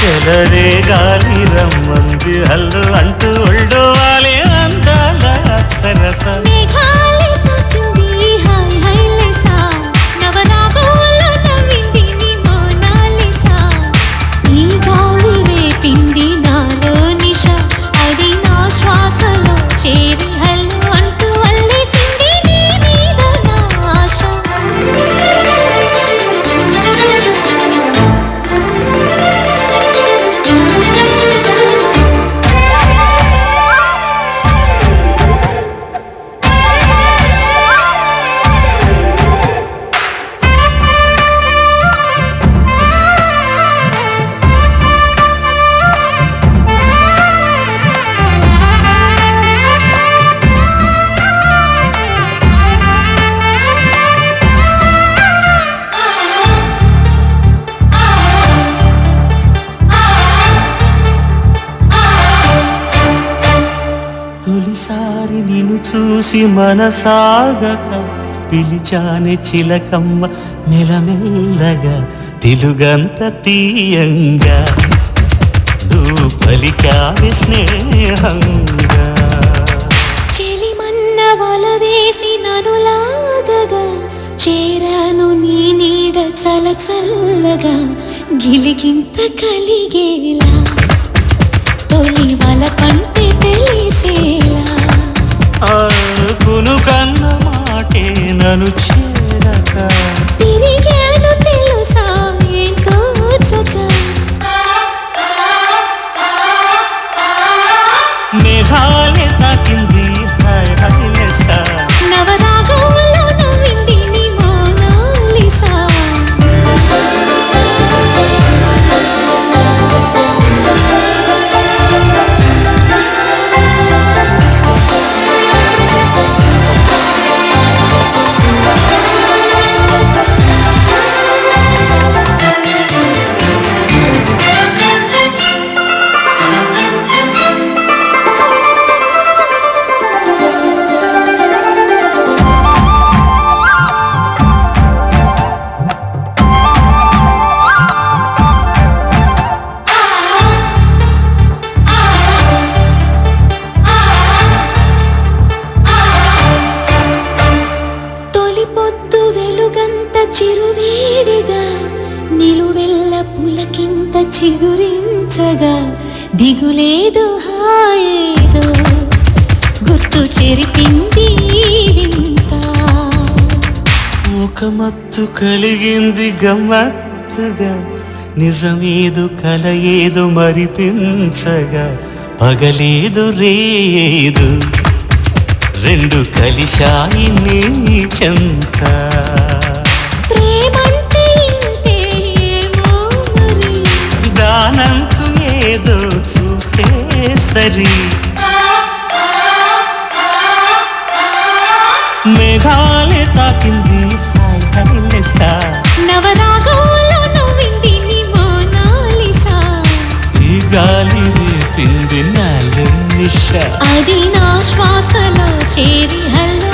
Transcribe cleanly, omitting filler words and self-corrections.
చెలరే గాలి రమ్మంది హల్లు అంటూ ఒళ్ళోవాలే అందాల అప్సరస తొలిసారి నిన్ను చూసి మనసాగక పిలిచానే చిలకమ్మ మెలమెల్లగా తెలుగంత తీయంగా నువ్వు పలికావే స్నేహంగా చెలిమన్న వల వేసి నన్ను లాగగా చేరాను నీ నీడ చలచల్లగా గిలిగింత కలిగేలా తొలి వల కంటే తెలిసేలా అనుకును కన్న మాటే నన్ను చేరక తిరిగాను తెలుసా ఎంతో చక మేఘాలే తాకింది హాయ్ హాయ్ లెస్సా నవరాగంలో నవ్వింది నీ మోనాలిసా చిరువేడిగా నిలువెల్ల పులకింత చిగురించగా దిగులేదు హాయేదో గుర్తు చెరిపింది వింత ఒక మత్తు కలిగింది గమ్మత్తుగా నిజమేదు కల ఏదో మరిపించగా పగలేదు రేదు రెండు కలిశాయి నీ చెంత దానంతు ఏదో చూస్తే సరి మేఘాలే తాకింది హాయ్ హాయ్ లెస్సా నవరాగంలో నవ్వింది నీ మోనాలిసా ఈ గాలి రేపింది నాలో నిష అది నా శ్వాసలో చేరి హల్లో